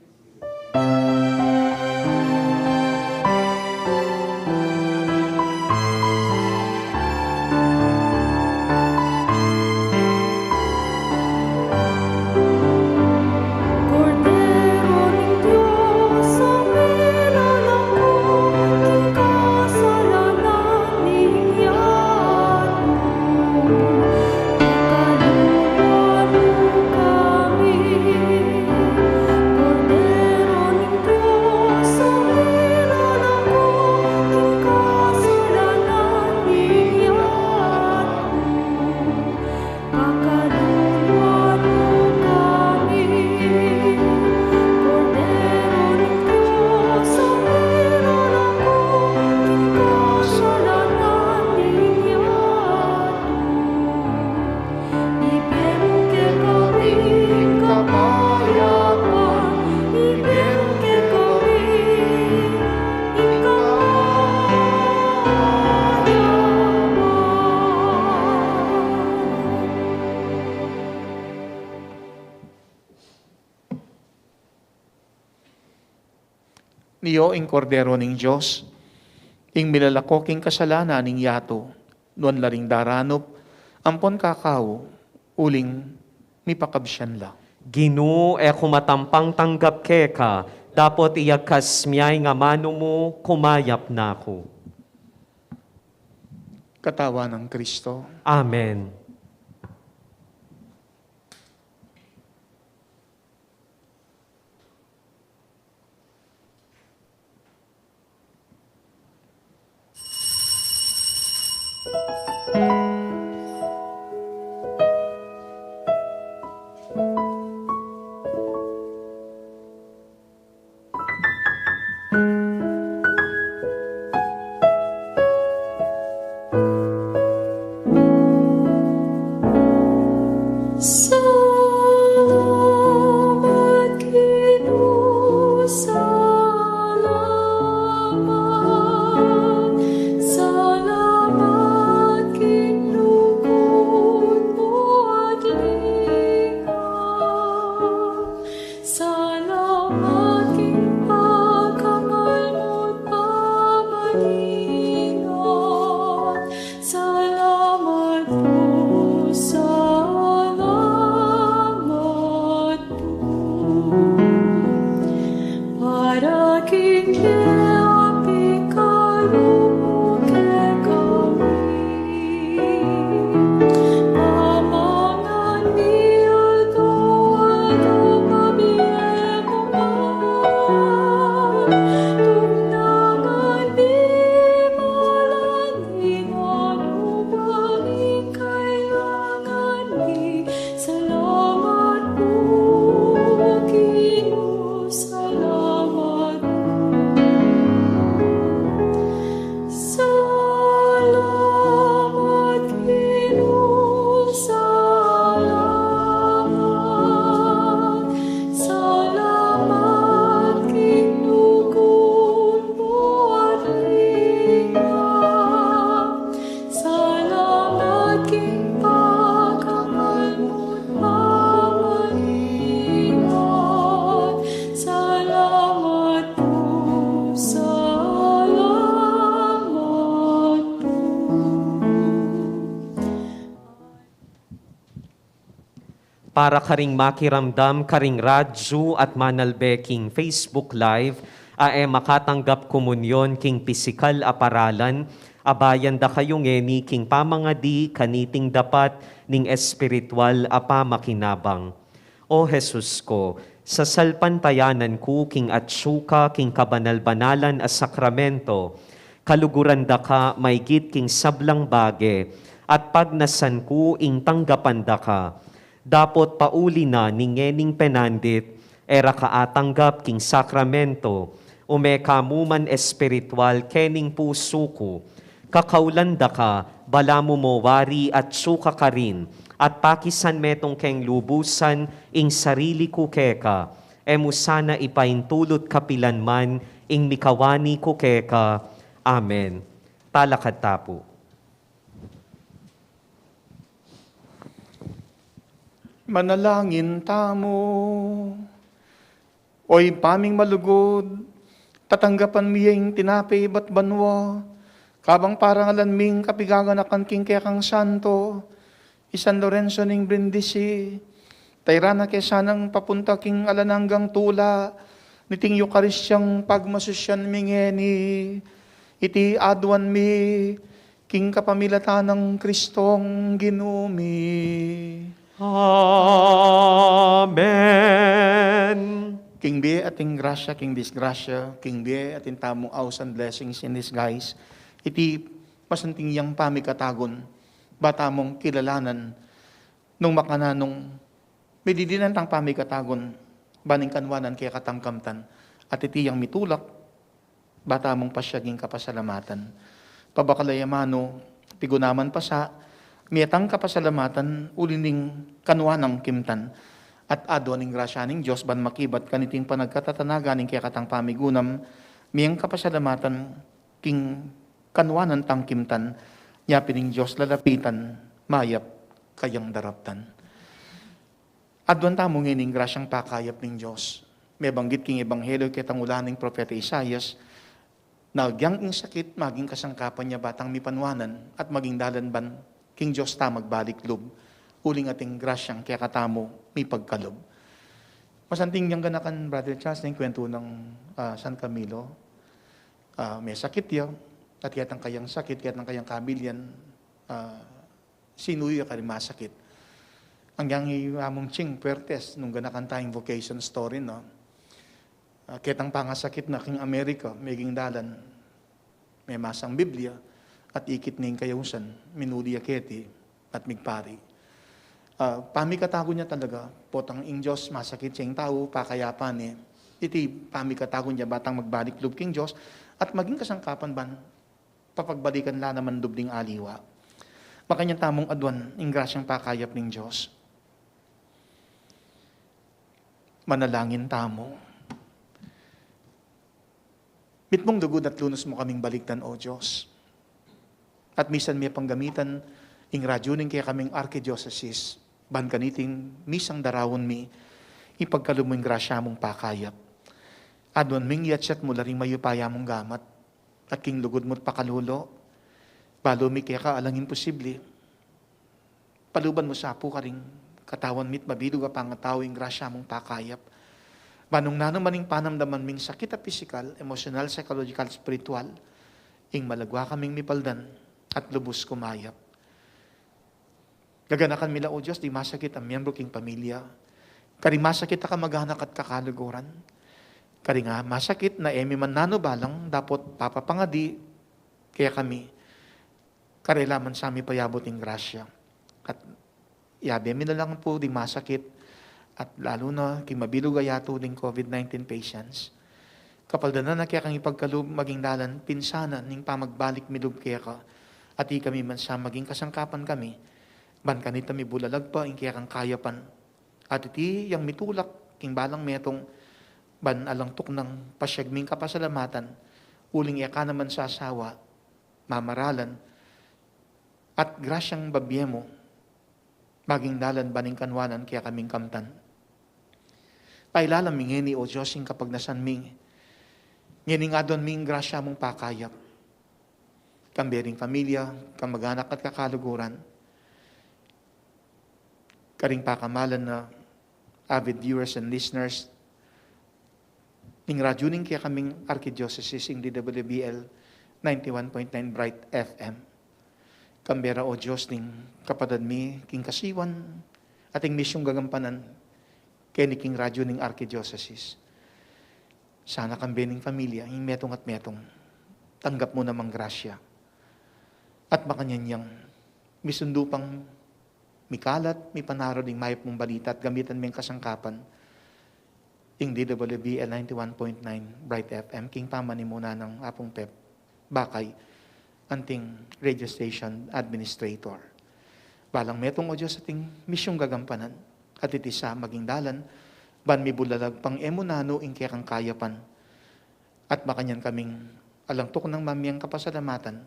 Cordero ng Diyos, ang nilalako, king kasalanan niyan mo. Ikaluan mo kami. Cordero ng Diyos, ang nilalako, king kasalanan niyan mo. Pakaluan mo kami. Cordero ng Diyos, ang nilalako, king kasalanan niyan mo. Ibigay kami kapayapan, ibigay kami Niyo ing kordero ning Diyos, ing milalako king kasalanan ning yato, nuan laring daranop, ampon kakao, uling mipakabsyan la. Ginu e kumatampang tanggap keka, dapat iyakas miyay nga mano mo, kumayap na ako. Katawa ng Kristo. Amen. Salamat Ginoo, salamat. Salamat Ginoo. para karing makiramdam karing radyo at manalbeking Facebook Live, ae makatanggap komunyon king pisikal a paralan, abayan da kayo ngeni king pamangadi kaniting dapat ning espiritual a pamakinabang. O Jesus ko, sa salpantayanan ko king atsuka king kabanal-banalan a sakramento, kaluguran da ka maygit king sablang bage, at pagnasan ko ing tanggapan da ka, dapot pauli na ningening penandit, era kaatanggap king sakramento, umekamuman espiritual kening puso ko, kakaulanda ka, balamu mo wari at suka ka rin, at pakisan metong keng lubusan ing sarili ko keka, emu sana ipaintulot kapilanman ing mikawani ko keka. Amen. Talakad tapo. Manalangin tamo. Oy paming malugod, tatanggapan miyeng tinapay ba't banwa, kabang parangalan ming kapigaganakan king kekang santo, San Lorenzo ning Brindisi, tayrana kesanang papunta king alananggang tula, niting Eucharistyang pagmasusyan mingeni, iti adwan mi, king kapamilatan ng Kristong ginumi. Amen. King be ating grasya, king disgrasya, king be ating tamong aws and blessings in this guys. Iti masanting yang pamikatagon, bata mong kilalanan, nung makananong medidinan tang pamikatagon, baning kanwanan kaya katangkamtan, at iti yang mitulak, bata mong pasyaging kapasalamatan. Pabakalayamano, pigunaman pasa, miyatang kapasalamatan, ulining kanwanang kimtan, at adwa ning grasya ning Diyos ban makibat kaniting panagkatatanaga ning kaya katang pamigunam, miyang kapasalamatan king kanwanan tangkimtan, yapi ning Diyos lalapitan, mayap kayang daraptan. Adwan tamong ining grasyang pakayap ning Diyos. May banggit king ebanghelyo kitang ulaning propeta Isaias, na gyang ing sakit maging kasangkapan niya batang mipanwanan at maging dalan ban king Diyos ta magbalik lub, uling ating grasyang kaya katamo may pagkalob. Masanting yang ganakan, Brother Charles, na yung kwento ng San Camilo. May sakit yun, at yatang kayang sakit, yatang kayang kamilyan, sinuyo ka rin masakit. Ang yang among ching puertes, nung ganakan tayong vocation story, no? Kitang pangasakit na king Amerika, meging dalan, may masang Biblia, at ikit ning kayusan, minuli aketi, at migpari. Pamikatago niya talaga, potang ing Diyos, masakit siyang tao, pakayapan iti pamikatago niya, batang magbalik lub king Diyos, at maging kasangkapan ban, papagbalikan la naman dubling aliwa. Makanyang tamong adwan, ing grasyang pakayap ning Diyos. Manalangin tamo. Mitmong dugod at lunos mo kaming baliktan, O Diyos. At misan may panggamitan, ing radyo ning kaya kaming arkidiocese, ban kaniting misang darawon mi, ipagkalumo yung grasya mong pakayap. Adwan ming yatsyat mo laring mayupaya mong gamat, at king lugod mo't pakalulo, balo mi kaya ka alang imposible. Paluban mo sa apo ka ring katawan mit mabilog ka pangataw yung grasya mong pakayap. Banong nanomaning panamdaman ming sakit at physical, emotional, psychological, spiritual, ing malagwa kaming mipaldan at lubos kumayap. Gaganakan mila, O Diyos, di masakit ang miyembro king pamilya. Kari masakit ka maganak at kakaluguran. Kari nga masakit na emi man nanobalang, dapat papapangadi, kaya kami, karilaman sa amin payabot ng grasya. At yabe mi na lang po di masakit, at lalo na king mabilog ayato ng COVID-19 patients. Kapal na kaya kang ipagkalub maging dalan, pinsanan ning pamagbalik milub kaya ka, at di kami man sa maging kasangkapan kami, ban kanita mi bulalag pa, ing kaya kang kayapan. At iti yang mitulak, king balang metong, ban alangtok ng pasyagming kapasalamatan, uling iya ka naman sa asawa, mamaralan, at grasyang babyemo, maging dalan baning kanwanan kaya kaming kamtan. Pailalam mingeni, O Diyos, ing kapag nasan ming, ngayon nga doon ming grasya mong pakayap, kambering pamilya, kamag-anak at kakaluguran, karing pakamalan na avid viewers and listeners, ning radyo ning kaya kaming Archdiocese ing DWBL 91.9 Bright FM. Kambera o Diyos ning kapadad mi king kasiwan ating misyong gagampanan kay ni king radyo ning Archdiocese. Sana kambe ning pamilya, ing metong at metong, tanggap mo namang grasya. At makanyanyang, misundo pang mikalat, mi panaro ding mayop mong balita at gamitan mong kasangkapan, ing DWBL 91.9 Bright FM, king pamanimuna ng Apong Pep, Bakay, anting radio station administrator. Balang metong o Diyos ating misyong gagampanan, at itisa maging dalan, ban mi bulalag pang emunano ing kayang kayapan, at makanyan kaming alangtok ng mamiyang kapasalamatan,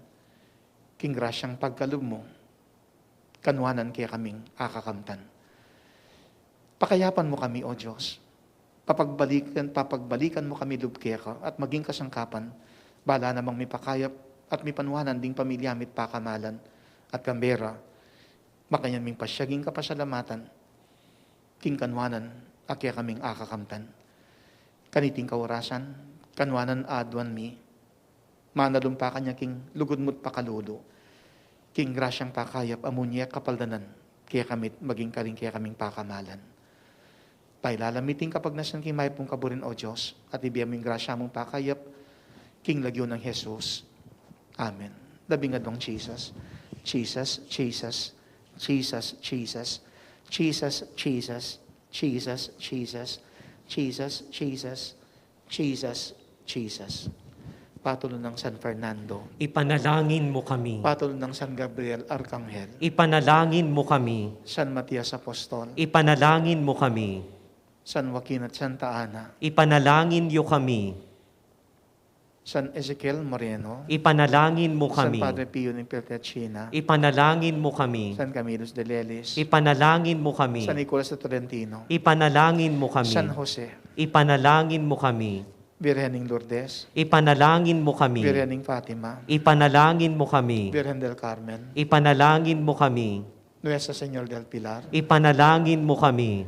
king grasyang pagkalub mo, kanwanan kaya kaming akakamtan. Pakayapan mo kami, O Diyos. Papagбalikan mo kami lubkeka at maging kasangkapan, bala namang may pakayap at may panwanan ding pamilya mit pakamalan at kambera, makanyan ming pasyaging kapasalamatan, king kanwanan at kaya kaming akakamtan. Kaniting kaurasan, kanwanan adwan mi, manalumpa kanya king lugod mo't pakalulo, king grasyang pakayap amunya kapaldanan, kaya kamit maging karing kaya kaming pakamalan. Pailalamiting kapag nasan king may pong kaburin o Diyos, at ibiyam yung grasya mong pakayap, king lagyo ng Jesus. Amen. Labingadong Jesus. Jesus, Jesus, Jesus, Jesus, Jesus, Jesus, Jesus, Jesus, Jesus, Jesus, Jesus, Jesus. Patuloy ng San Fernando. Ipanalangin mo kami. Patuloy ng San Gabriel Arcangel. Ipanalangin mo kami. San Matias Apostol. Ipanalangin mo kami. San Joaquin at Santa Ana. Ipanalangin niyo kami. San Ezekiel Moreno. Ipanalangin mo San kami. Padre Pio ng Pietrelcina. Ipanalangin mo kami. San Camillus de Lelis. Ipanalangin mo kami. San Nicolas de Tolentino. Ipanalangin mo kami. San Jose. Ipanalangin mo kami. Virgen ng Lourdes. Ipanalangin mo kami. Virgen ng Fatima. Ipanalangin mo kami. Virgen del Carmen. Ipanalangin mo kami. Nuestra Señor del Pilar. Ipanalangin mo kami.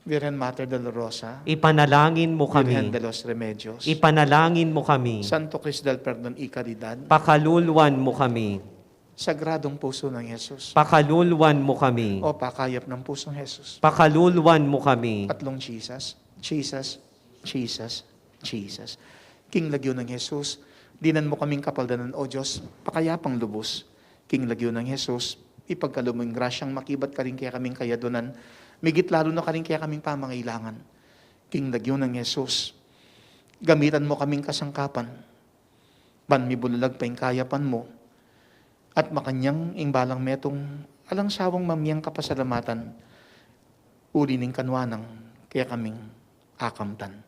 Virgen Mater de la Rosa. Ipanalangin mo Virgen kami. de los Remedios. Ipanalangin mo kami. Santo Cristo del Perdón y Caridad. Pakaluluan mo kami. Sagradong puso ng Jesus. Pakaluluan mo kami. O pakayap ng pusong Jesus. Pakaluluan mo kami. Tatlong Jesus. Jesus, Jesus, Jesus. King lagyo ng Jesus, dinan mo kaming kapaldanan, O Diyos, pakayapang lubos. King lagyo ng Jesus, ipagkalo mo yung grasyang makibat ka rin kaya kaming kayadunan, migit lalo na ka rin kaya kaming pamangailangan. King lagyo ng Jesus, gamitan mo kaming kasangkapan, banmibulalag pa yung kayapan mo, at makanyang imbalang metong alang sawang mamiyang kapasalamatan, uli ning kanwanang kaya kaming akamtan.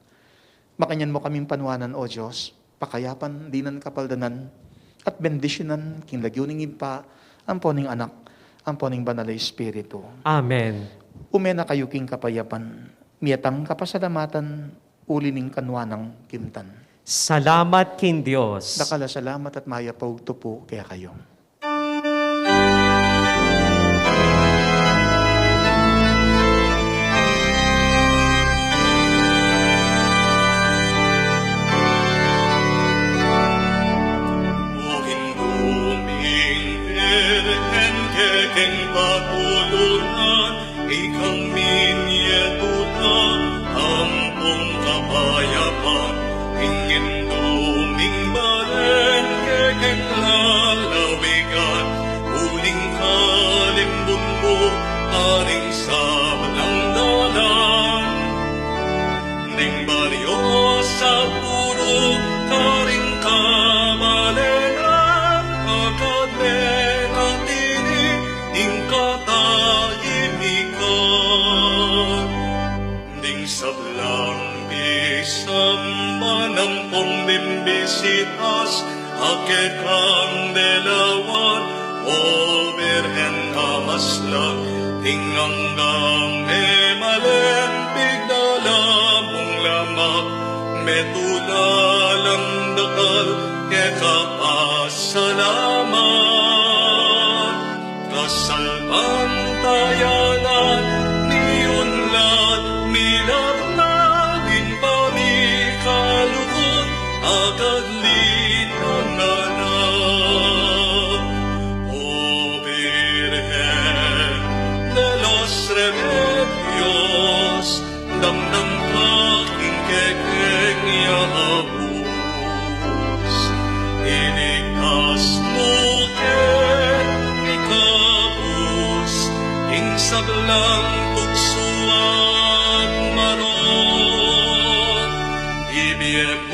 Makanyan mo kaming panwanan, O Diyos, pakayapan, dinan kapaldanan, at bendisyonan, king lagyo ning impa, ang poning anak, ang poning banal na Espiritu. Amen. Umena kayo king kapayapan, miyatang kapasalamatan, uli ning kanwanang kimtan. Salamat kin Diyos. Dakala salamat at mayapaw tupo kaya kayo. Keng patulungan, ikang minyetunan, ampong kapayapan, ingin duming balen, keng lalawigan, uling kalimbun mo, aring sablang dalan. Ning baryo sa puro, karing kamalengan, akadmen at ding katahimikan, ding sablang isang manampong bimbisitas, akit ang delawan, o Virgen Amaslang, ding hanggang emalen, bigdala mong lamak, metulalang dakal, kekapasalamat. Kasalpang tayanan sablang tukso at marot, ibiyem